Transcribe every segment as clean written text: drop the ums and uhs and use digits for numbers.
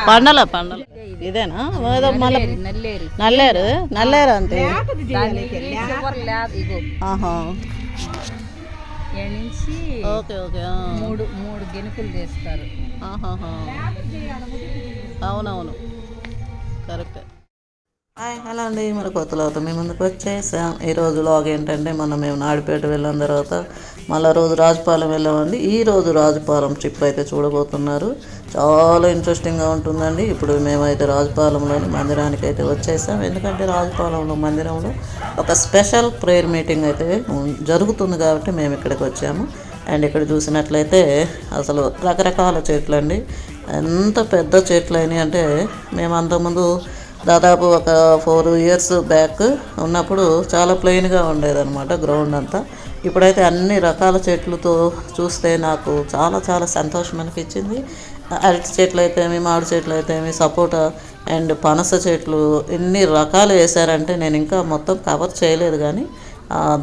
పండల ఇదేనా మళ్ళీ నల్లేరు నల్లేరు అంతే. Okay okay. మూడు గెనుకులు చేస్తారు. అవునవును కరెక్ట్. హలో అండి, మరి కొత్తలో మీ ముందుకు వచ్చేసాం. ఈరోజు లాగ్ ఏంటంటే మేము నాడిపేట వెళ్ళిన తర్వాత మళ్ళీ రోజు రాజుపాలెం వెళ్ళామండి. ఈరోజు రాజుపాలెం ట్రిప్ అయితే చూడబోతున్నారు. చాలా ఇంట్రెస్టింగ్గా ఉంటుందండి. ఇప్పుడు మేమైతే రాజుపాలెంలోని మందిరానికి అయితే వచ్చేసాం. ఎందుకంటే రాజుపాలెంలో మందిరంలో ఒక స్పెషల్ ప్రేయర్ మీటింగ్ అయితే జరుగుతుంది కాబట్టి మేము ఇక్కడికి వచ్చాము. అండ్ ఇక్కడ చూసినట్లయితే అసలు రకరకాల చెట్లు అండి. ఎంత పెద్ద చెట్లు అయినాయి అంటే మేము అంతకుముందు దాదాపు ఒక 4 years బ్యాక్ ఉన్నప్పుడు చాలా ప్లెయిన్గా ఉండేదన్నమాట గ్రౌండ్ అంతా. ఇప్పుడైతే అన్ని రకాల చెట్లతో చూస్తే నాకు చాలా చాలా సంతోషం అనిపించింది. అరటి చెట్లు అయితేమి, మామిడి చెట్లు అయితేమి, సపోటా అండ్ పనస చెట్లు ఎన్ని రకాలు వేశారంటే నేను ఇంకా మొత్తం కవర్ చేయలేదు, కానీ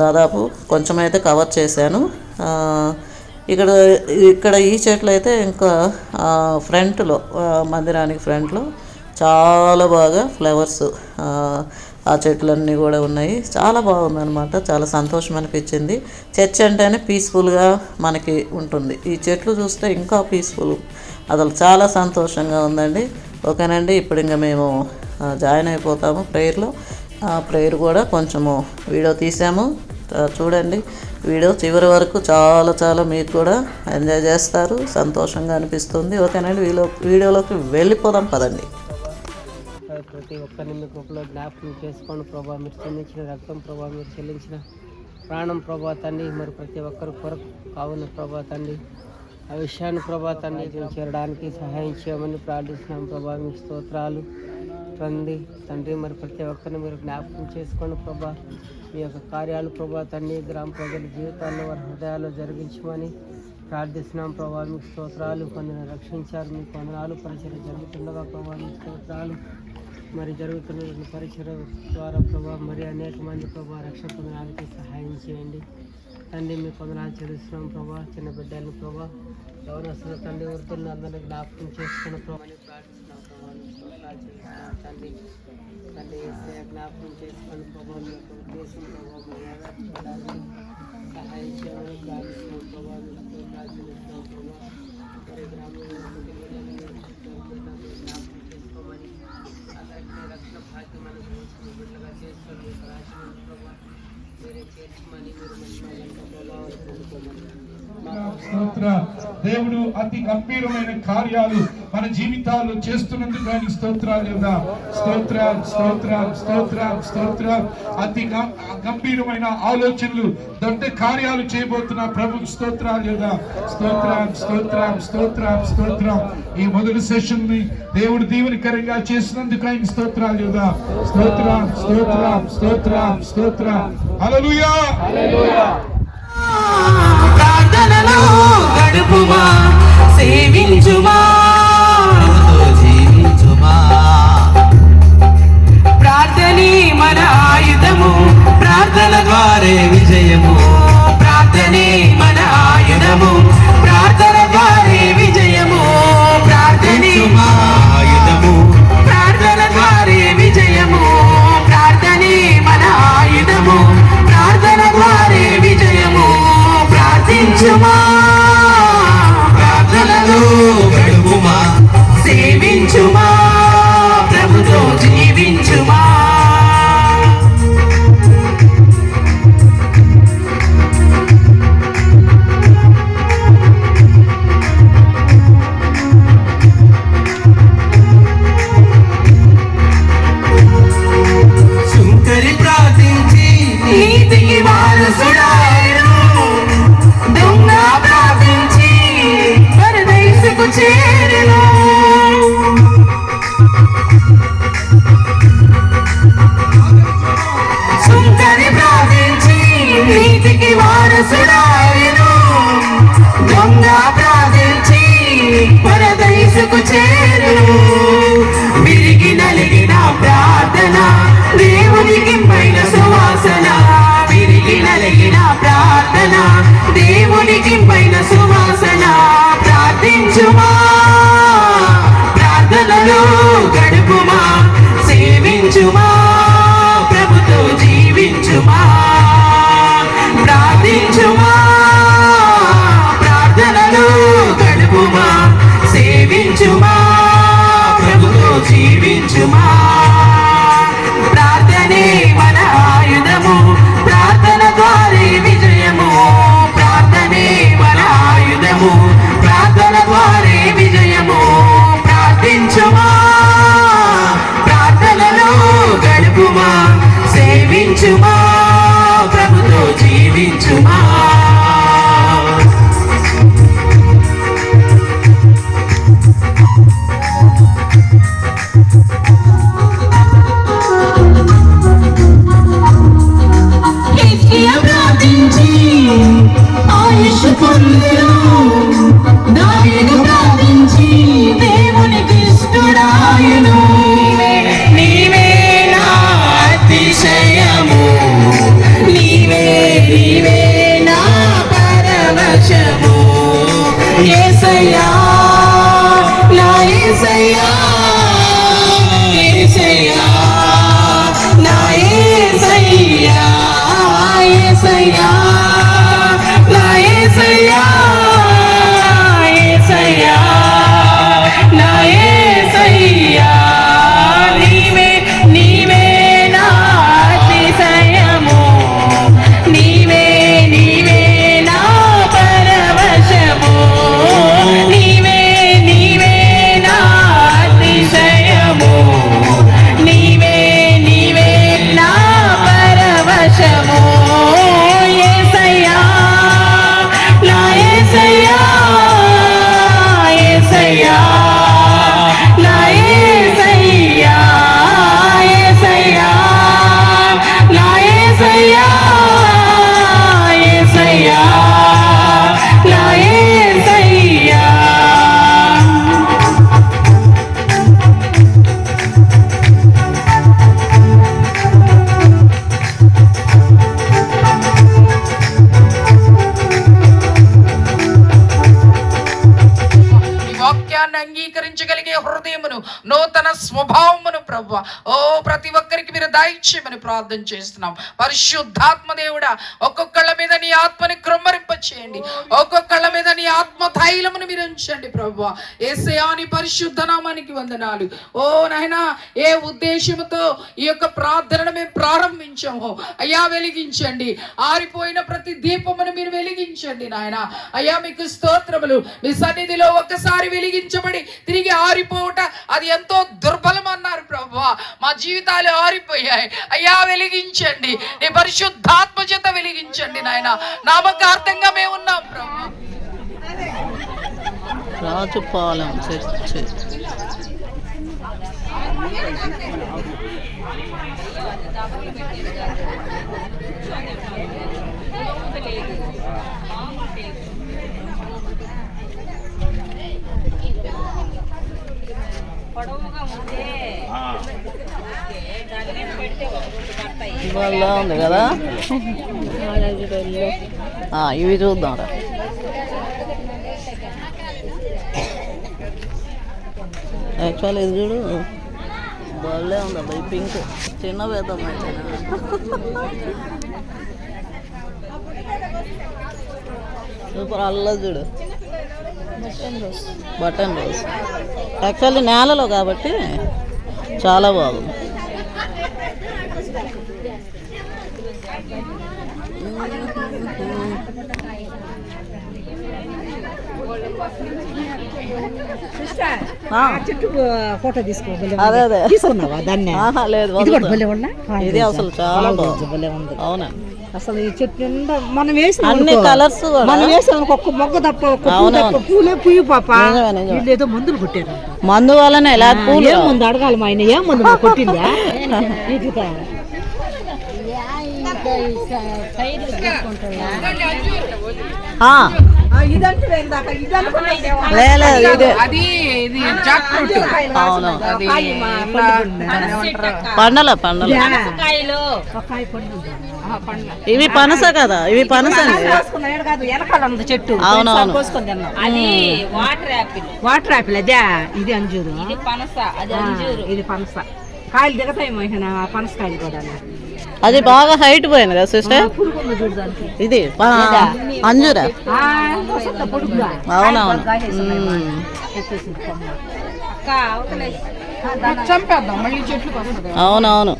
దాదాపు కొంచెం అయితే కవర్ చేశాను. ఇక్కడ ఈ చెట్లు అయితే ఇంకా ఫ్రంట్లో మందిరానికి ఫ్రంట్లో చాలా బాగా ఫ్లవర్స్ ఆ చెట్లన్నీ కూడా ఉన్నాయి. చాలా బాగుందన్నమాట. చాలా సంతోషం అనిపించింది. చర్చ్ అంటేనే పీస్ఫుల్గా మనకి ఉంటుంది. ఈ చెట్లు చూస్తే ఇంకా పీస్ఫుల్, అసలు చాలా సంతోషంగా ఉందండి. ఓకేనండి, ఇప్పుడు ఇంకా మేము జాయిన్ అయిపోతాము ప్రేయర్లో. ప్రేయర్ కూడా కొంచెము వీడియో తీసాము, చూడండి. వీడియో చివరి వరకు చాలా చాలా మీరు కూడా ఎంజాయ్ చేస్తారు, సంతోషంగా అనిపిస్తుంది. ఓకేనండి, వీడియోలోకి వెళ్ళిపోదాం పదండి. ప్రతి ఒక్కరిని మీ కృపలో జ్ఞాపకం చేసుకోండి ప్రభా. మీరు చెల్లించిన రక్తం ప్రభా, మీరు చెల్లించిన ప్రాణం ప్రభా తండ్రి, మరి ప్రతి ఒక్కరి కొరకు కావున ప్రభా తండ్రి, ఆ విషయాన్ని ప్రభా తండ్రి చేరడానికి సహాయం చేయమని ప్రార్థిస్తున్నాం ప్రభా. మీకు స్తోత్రాలు తండ్రి. మరి ప్రతి ఒక్కరిని మీరు జ్ఞాపకం చేసుకోండి ప్రభా. మీ యొక్క కార్యాలు ప్రభా తండ్రి గ్రామ ప్రజల జీవితాల్లో వారి హృదయాల్లో జరిగించమని ప్రార్థిస్తున్నాం ప్రభా. మీకు స్తోత్రాలు. కొందరు రక్షించారు, మీకు వందనాలు. పరిచయం జరుగుతుండగా ప్రభా మీకు స్తోత్రాలు. మరి జరుగుతున్న పరిచయం ద్వారా ప్రభా మరి అనేక మంది ప్రభా రక్షణ పొందడానికి సహాయం చేయండి తండ్రి. మీకు వందనాలు చెల్లిస్తున్నాం ప్రభా. చిన్న బిడ్డలు ప్రభా, యవనస్తులు తండ్రి, వృద్ధులను అందరినీ జ్ఞాపకం చేసుకున్న ప్రభా అని ప్రార్థిస్తున్నాం ప్రభా. స్తోత్రాలు చెల్లిస్తున్నాం తండ్రి. జ్ఞాపకం చేసుకుని ప్రభా మీ యొక్క ఉద్దేశం ప్రభావ మరి సహాయం చేయమని ప్రార్థిస్తున్నాం ప్రభావ. స్తోత్రాలు చెల్లిస్తున్నాం ప్రభా. మరి గ్రామంలో జ్ఞాపకం చేసుకోమని అందరికీ రక్షణ భాగ్యం అనుభవించిన బిడ్డలుగా చేసుకొని మీకు రాసిన ప్రభావ మీరే చేర్చమని మీరు మంచి ప్రభావం పొందుకోమని. స్తోత్ర. దేవుడు అతి గంభీరమైన కార్యాలు మన జీవితాల్లో చేస్తున్నందుకు ఆయన స్తోత్రాలు కదా. స్తోత్రం స్తోత్రం స్తోత్రం స్తోత్రం. అతి గంభీరమైన ఆలోచనలు, దొడ్డ కార్యాలు చేయబోతున్న ప్రభుకి స్తోత్రాలు కదా. స్తోత్రం స్తోత్రం స్తోత్రం స్తోత్రం. ఈ మొదటి సెషన్ ని దేవుడు దీవెనకరంగా చేసినందుకు ఆయన స్తోత్రాలు కదా. స్తోత్రం స్తోత్రం స్తోత్రం స్తోత్రం. హల్లెలూయా హల్లెలూయా. ప్రార్థనలో గడుపుమా, సేవించుమా, జీవించుమా. ప్రార్థనే మన ఆయుధము, ప్రార్థన ద్వారే విజయము. ప్రార్థనే మన ఆయుధము, ప్రార్థన ద్వారే విజయము. ప్రార్థనే ఆయుధము, ప్రార్థన ద్వారే విజయము. ప్రార్థనే మన ఆయుధము, ప్రార్థన ద్వారే విజయము. ప్రార్థించుమా, ప్రార్థనలో గడుపుమా, సేవించుమా, ప్రభుతో జీవించుమా. సుంకరి ప్రార్థించి నీతికి వారసుడాయను, దొంగ ప్రార్థించి పరదేశకు చేరెను. సుంకరి ప్రార్థించి నీతికి వారసుడాయను, దొంగ ప్రార్థించి పరదేశకు చేరెను. విరిగి నలిగిన ప్రార్థన దేవునికి జీవించుమా ప్రభుతో జీవించుమా ప్రార్థించి ఆయుష్ పొందును దానిని ప్రార్థించి దేవునికి ఇష్టడాయను నీవే నా అతిశయము నీవే నీవే నా పరవశము యేసయ్యా నా యేసయ్యా యేసయ్యా నా యేసయ్యా యేసయ్యా నా యేసయ్యా యేసయ్యా నా యేసయ్యా నీవే నీవే నా అతిశయము నీవే నీవే నా పరవశము నీవే నీవే నా అతిశయము నీవే నీవే నా పరవశము యేసయ్యా నా యేసయ్యా యేసయ్యా నా యేసయ్యా యేసయ్యా నా యేసయ్యా యేసయ్యా నా యేసయ్యా ఈ వాక్యాన్ని అంగీకరించగలిగే హృదయమును నూతన స్వభావమును ప్రభువా ఓ ప్రతి ఒక్కరికి మీరు దయచేయమని ప్రార్థన చేస్తున్నాం. పరిశుద్ధాత్మ దేవుడా ఒక్కొక్కళ్ళ మీద నీ ఆత్మని కృమ్మరింప చేయండి, ఒక్కొక్కళ్ళ మీద నీ ఆత్మ తైలమును మీరు ఉంచండి ప్రభువా. యేసయ్యా నీ పరిశుద్ధ నామానికి వందనాలు. ఓ నాయనా ఏ ఉద్దేశంతో ఈ యొక్క ప్రార్థనను మేము ప్రారంభించామో అయ్యా వెలిగించండి, ఆరిపోయిన ప్రతి దీపమును మీరు వెలిగించండి నాయన. అయ్యా మీకు స్తోత్రములు. మీ సన్నిధిలో ఒక్కసారి వెలిగించబడి తిరిగి ఆరిపోవట అది ఎంతో దుర్బలం అన్నారు ప్రభువా. మా జీవితాలు ఆరిపోయాయి అయ్యా, వెలిగించండి, నీ పరిశుద్ధాత్మ చేత వెలిగించండి నాయన. నామకార్థంగా మేము ఉన్నాం ప్రభువా. రాజుపాలెం చర్చ్. బాగా ఉంది కదా, ఇవి చూద్దాం రా. యాక్చువల్ ఇది చూడు బాగా ఉంది అబ్బాయి, పింక్ చిన్న వేద్దాం అయితే. సూపర్, అల్ల చూడు బటన్ రోజ్. యాక్చువల్లీ నేలలో కాబట్టి చాలా బాగుంది. ఫోటో తీసుకోవాలి. అదే అదే తీసుకున్నావా దాన్ని? లేదు, ఇది అసలు చాలా బాగుంది. అవునా, అసలు ఈ చెట్టు నిండా మనం వేసిన అన్ని కలర్స్ మనం వేసిన ఒక్క మొగ్గ తప్ప పూలే పుయ్యి పాప. ఏదో మందులు కొట్టారు, మందు వల్లనే ఇలా పూలు. ఏం ముందు అడగాలి మా ఆయన, ఏం ముందు కొట్టిందా? పండల పండల ఇవి పనస కదా, ఇవి పనస చెట్టు. అవునవును, అది వాటర్ యాపిల్. అదే ఇది అంజూరు, ఇది పనస. ఇది పనస కాయలు దిగతాయి మహిళ, పనసకాయలు కూడా. అది బాగా హైట్ పోయింది కదా సిస్టర్. ఇది అంజూరా? అవునవును, అవునవును.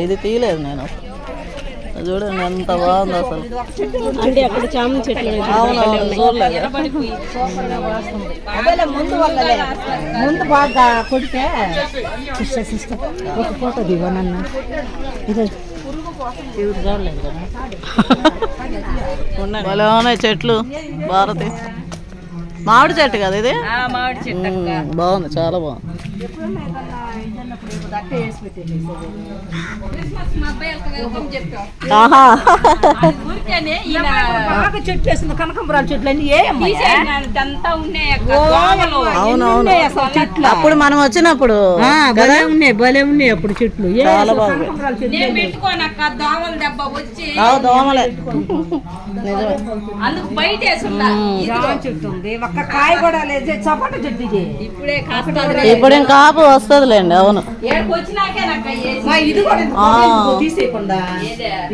ఇది తీయలేదు నేను. చూడండి ఎంత బాగుంది అసలు. అంటే అక్కడ చామంతి చెట్లు. అవునవును, చూడలేదు. ముందు బాగా కొడితే ఒక ఫోటో దిగనన్న. ఇది భలే ఉన్నాయి చెట్లు. భారతి మామిడి చెట్టు కదా ఇది? మామిడి చెట్టు బాగుంది, చాలా బాగుంది. ఆహా, బాగా చెట్టు వేసింది. కనకంబరాల చెట్లు అన్ని అంతా ఉన్నాయి. అవునవును. చెట్లు అప్పుడు మనం వచ్చినప్పుడు భలే ఉన్నాయి, భలే ఉన్నాయి అప్పుడు చెట్లు. చాలా బాగుంది. పెట్టుకోనక్క దోమల దెబ్బ వచ్చి దోమలే నిజమే. అందుకు బయట చెట్టు ఉంది. ఒక్క కాయ కూడా లేదు. చపాట చెట్టు ఇది ఇప్పుడే ఇప్పుడు ఇంకా కాపు వస్తుందిలేండి. అవును, ఇది కూడా తీసేయకుండా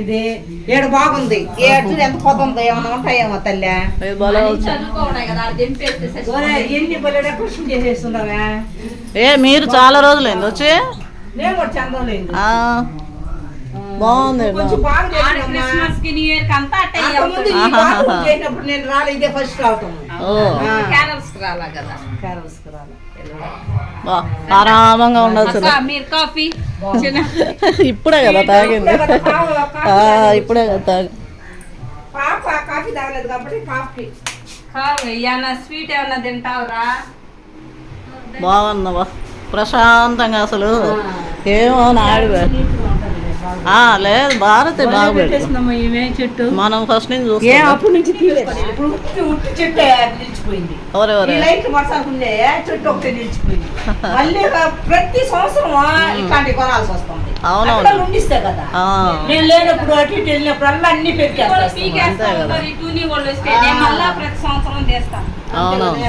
ఇది ఏడు బాగుంది. ఏడు ఎంత పొద్దు ఉందో ఏమన్నా ఉంటాయేమో తల్లి. ఎన్ని బలి డెకరేషన్ చేసేస్తున్నావా? మీరు చాలా రోజులైంది వచ్చి? నేను కూడా చందలేదు. బాగుంది. చేసినప్పుడు నేను రాలే, ఇదే ఫస్ట్ రావటం. ఆరామంగా ఉండొచ్చు. మీరు కాఫీ ఇప్పుడే కదా తాగింది. ఇప్పుడే కదా తాగి. పాప కాఫీ తాగలేదు కాబట్టి కాఫీ ఏమన్నా స్వీట్ ఏమన్నా తింటావురా? బాగుందమ్మా, ప్రశాంతంగా. అసలు ఏమో నాడు లేదు. భారతి బాగా చెట్టు మనం ఫస్ట్ నుంచి చూస్తాం. అప్పటి నుంచి చెట్టు నిలిచిపోయింది. చెట్టు ఒకటి నిలిచిపోయింది. మళ్ళీ ప్రతి సంవత్సరం ఇట్లాంటి కొనాల్సి వస్తుంది. అవునవును. ఉండిస్తే కదా నేను లేనప్పుడు అటు ఇటు వెళ్ళినప్పుడు అలా అన్ని పెట్టేస్తాను.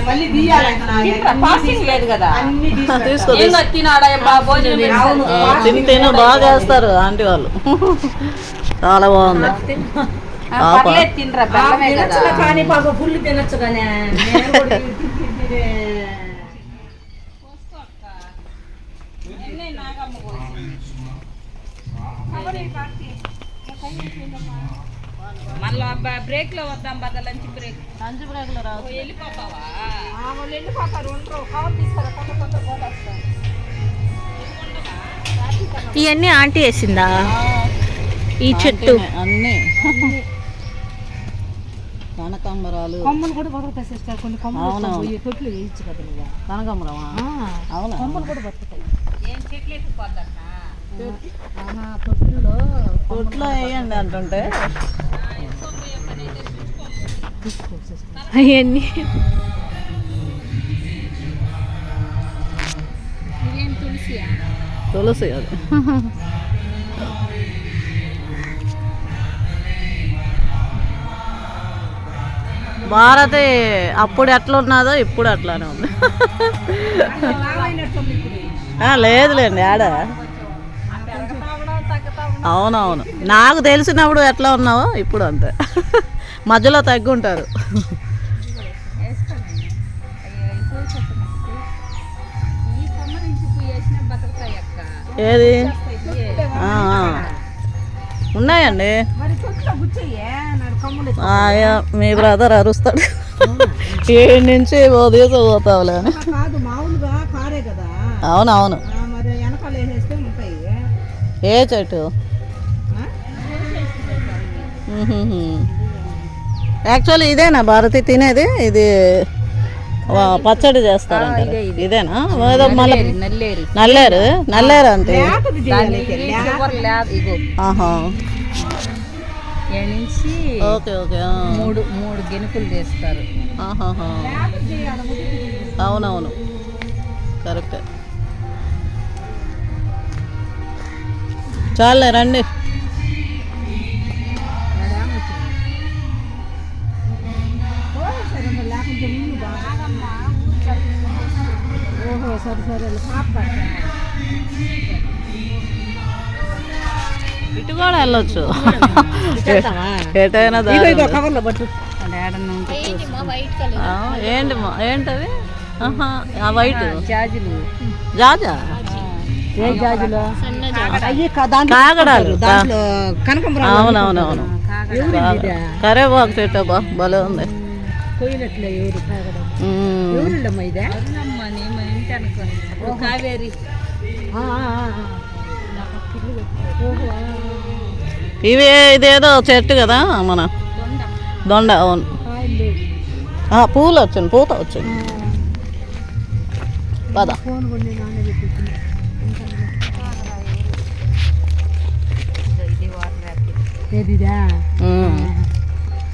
మళ్ళీ లేదు కదా తిని బాగా చేస్తారు ఆంటీ వాళ్ళు. చాలా బాగుంది. కానీ పాప ఫుల్ తినొచ్చు కానీ మళ్ళీ బ్రేక్ లో వద్దాం బద. లంచ్ బ్రేక్ లో రావు. వెళ్ళిపోతావా? వెళ్ళిపోతారు. కవర్ తీసుకురా. ఇవన్నీ ఆంటీ వేసిందా ఈ చెట్టు? అన్నీ కనకాంబరాలు. కొమ్మలు కూడా బతుకుతాయి సిస్టర్. కొన్ని కొమ్మలు తొట్లు వేయచ్చు కదా. కనకాంబరమా? అవునా, కొమ్మలు కూడా బతుకుతాయి. ఏం చెట్లు ఎత్తుకోద్దన్న తొట్లో వేయండి అంటుంటే అవన్నీ తులసి అది. భారతి అప్పుడు ఎట్లా ఉన్నదో ఇప్పుడు అట్లానే ఉంది. లేదులేండి ఆడ. అవునవును, నాకు తెలిసినప్పుడు ఎట్లా ఉన్నావో ఇప్పుడు అంతే. మధ్యలో తగ్గి ఉంటారు. ఏది ఉన్నాయండి. మీ బ్రదర్ అరుస్తాడు ఏడు నుంచి తీసుకుపోతావులే అని. అవునవును. ఏ చెట్టు? యాక్చువల్లీ ఇదేనా భారతి తినేది? ఇది పచ్చడి చేస్తారంట. ఇదేనా? ఏదో మళ్ళీ నల్లేరు. నల్లేరు అంతే. Okay okay. మూడు గెనుకులు చేస్తారు. అవునవును, కరెక్ట్. చాలే రండి. ఇటు కూడా వెళ్ళొచ్చు. ఎటైనా ఏంటవి? వైట్ జాజా? కాగడాలు. అవునవునవును. కరేపాకు చెట్టు బా భలే ఉంది. కావేరి ఇదేదో చెట్టు కదా మన దొండ. అవును, పూలు వచ్చింది, పూత వచ్చింది. పద.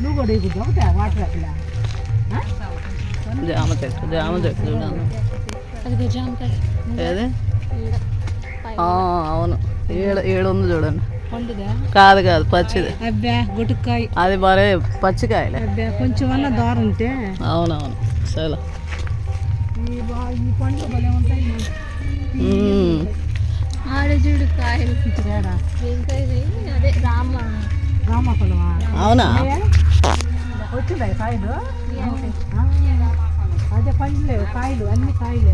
నువ్వు కూడా ఇది దొంగతా వాటర్ యాపిల్ జామ చెట్టు చూడండి. ఏది? అవును, ఏడుంది చూడండి. కాదు పచ్చిది. అబ్బా గుట్టుకాయ, అది మరే పచ్చికాయలే. అబ్బా కొంచెం అన్న దారం ఉంటే. అవునవును, చాలా ఈ పండ్లు భలే ఉంటాయి. ఆడజుడు కాయలు అదే రామఫలమా? అవునా? వచ్చిందా కాయలు? అదే పండ్లే కాయలు, అన్ని కాయలే.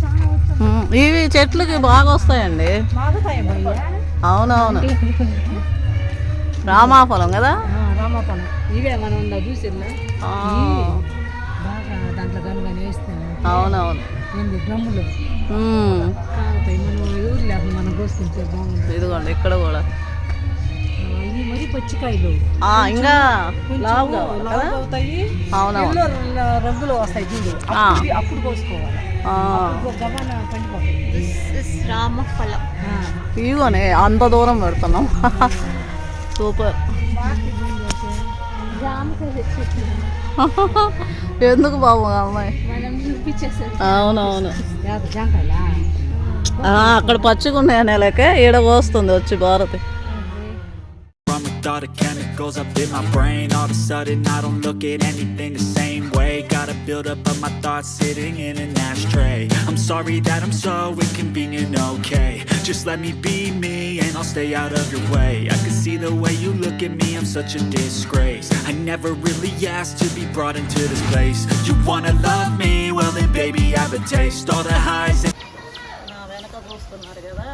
చాలా వచ్చాయి. ఇవి చెట్లకి బాగా వస్తాయండి. బాగుతాయి భయ్య. అవునవును, రామాఫలం కదా. రామఫలం ఇవే మనం చూసినా బాగా దాంట్లో కనుగొని వేస్తాను. అవునవును. ఏంది డ్రమ్ములు కాకపోయి మనం ఊరు లేకుండా మనం కోసుకుంటే బాగుంటుంది. ఇదిగోండి ఇక్కడ కూడా ఇవి మరి పచ్చికాయలు ఇంకా లావుగా అవుతాయి. అవునవును, రంగులు వస్తాయి చూడు, అప్పుడు కోసుకోవాలి. గబాన పండిపోతాయి. రామఫలం. ఇదిగోనే అంత దూరం పెడుతున్నాం. సూపర్. ఎందుకు బాబు అమ్మాయి? అవునవును, అక్కడ పచ్చిగా ఉన్నాయనే లేక ఈడ కోస్తుంది వచ్చి Bharati. With all the chemicals up in my brain, all of a sudden I don't look at anything the same way. Got a build up of my thoughts sitting in an ashtray. I'm sorry that I'm so inconvenient, okay? Just let me be me and I'll stay out of your way. I can see the way you look at me, I'm such a disgrace. I never really asked to be brought into this place. You wanna love me? Well then baby I have a taste. All the highs and వెనక చూస్తున్నారు కదా,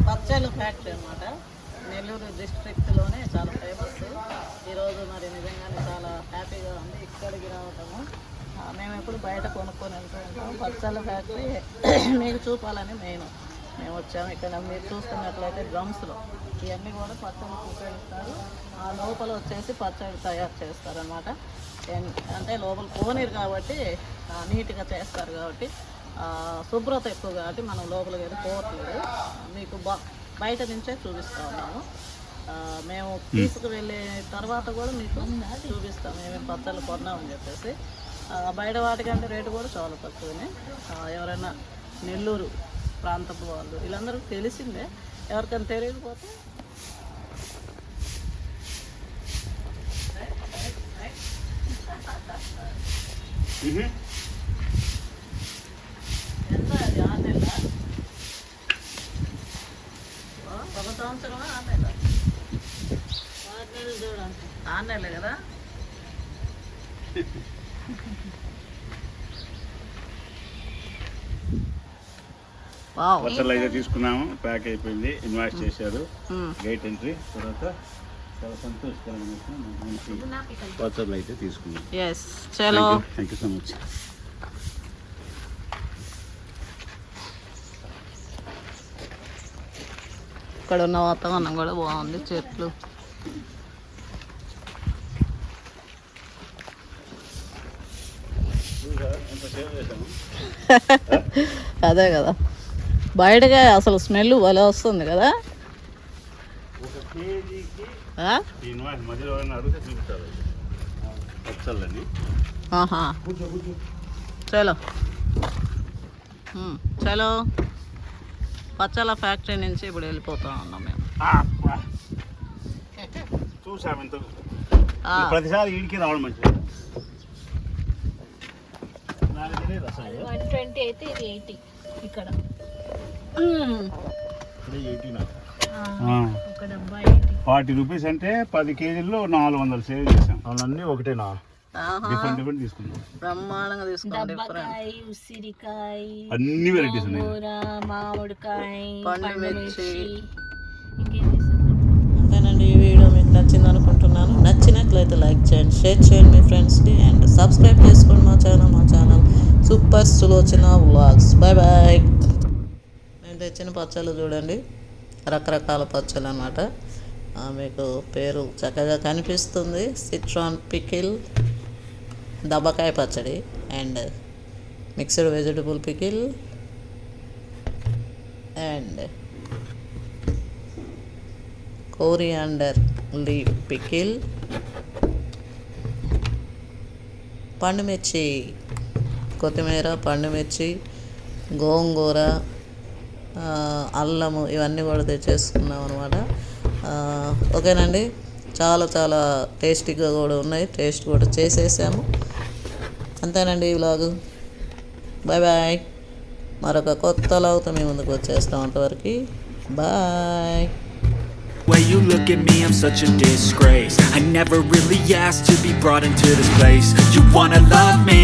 పచ్చళ్ళు factory అన్నమాట. నెల్లూరు డిస్ట్రిక్ట్లోనే చాలా famous. ఈరోజు మరి నిజంగానే చాలా హ్యాపీగా ఉంది ఇక్కడికి రావటము. మేము ఎప్పుడు బయట కొనుక్కొని వెళ్తూ ఉంటాం. పచ్చళ్ళ ఫ్యాక్టరీ మీకు చూపాలని మేము వచ్చాము. ఇక్కడ మీరు చూస్తున్నట్లయితే డ్రమ్స్లో ఇవన్నీ కూడా పచ్చళ్ళు ఉపయోగిస్తారు. ఆ లోపల వచ్చేసి పచ్చడి తయారు చేస్తారనమాట. అంటే లోపల కోనీరు కాబట్టి నీట్గా చేస్తారు కాబట్టి శుభ్రత ఎక్కువ కాబట్టి మనం లోపలికి వెళ్ళి పోవట్లేదు. మీకు బయట నుంచే చూపిస్తూ ఉన్నాము. మేము తీసుకువెళ్ళే తర్వాత కూడా మీకు చూపిస్తాం ఏమేమి పచ్చళ్ళు కొన్నామని చెప్పేసి. బయట వాటికంటే రేటు కూడా చాలా తక్కువనే. ఎవరైనా నెల్లూరు ప్రాంతపు వాళ్ళు వీళ్ళందరికీ తెలిసిందే, ఎవరికైనా తెలియకపోతే ఎంత అది 6 నెలల 1 సంవత్సరమా 6 నెలల 6 నెలలు చూడండి. 6 నెలలే కదా. పచ్చళ్ళు అయితే తీసుకున్నాము, ప్యాక్ అయిపోయింది, ఇన్వాయిస్ చేశారు, గేట్ ఎంట్రీ. తర్వాత చాలా సంతోషకరమైన పచ్చళ్ళు అయితే తీసుకున్నాం. Thank you so much. ఇక్కడ ఉన్న వాతావరణం కూడా బాగుంది, చెట్లు. అదే కదా, బయటగా అసలు స్మెల్ భలే వస్తుంది కదా. చలో చలో, పచ్చళ్ళ ఫ్యాక్టరీ నుంచి ఇప్పుడు వెళ్ళిపోతా ఉన్నాం మేము. చూసాము ఇంత ప్రతిసారి ఇంటికి రావడం మంచిది. 120 అయితే ఇది 80 ఇక్కడ. ఒక డబ్బా 40 రూపీస్ అంటే 10 కేజీల్లో 400 సేవ్ చేసాం. అవన్నీ ఒకటేనా? డిఫరెంట్ తీసుకున్నాం. బ్రహ్మాండంగా తీసుకున్నాం. దబ్బకాయ, ఉసిరికాయ, అన్ని వెరైటీస్ ఉన్నాయి. మామిడికాయ, పండుమిర్చి. అంతేనండి. ఈ వీడియో మీకు నచ్చింది అనుకుంటున్నాను. నచ్చినట్లయితే లైక్ చేయండి, షేర్ చేయండి మీ ఫ్రెండ్స్కి, అండ్ సబ్స్క్రైబ్ చేసుకోండి మా channel super Sulochana vlogs. Bye bye. మేము తెచ్చిన పచ్చళ్ళు చూడండి, రకరకాల పచ్చళ్ళు అన్నమాట. మీకు పేరు చక్కగా కనిపిస్తుంది. సిట్రాన్ పికిల్, దబ్బకాయ పచ్చడి and mixed vegetable pickle and coriander leaf pickle, పండుమిర్చి, కొత్తిమీర, పండుమిర్చి, గోంగూర, అల్లము ఇవన్నీ కూడా తెచ్చేసుకున్నాం అనమాట. ఓకేనండి, చాలా చాలా టేస్టీగా కూడా ఉన్నాయి. టేస్ట్ కూడా చేసేసాము. అంతేనండి ఈ వ్లాగు. Bye bye. మరొక కొత్త వ్లాగ్తో మీ ముందుకు వచ్చేస్తాం. అంతవరకు bye. Way you look at me, I'm such a disgrace. I never really asked to be brought into this place. You wanna love me?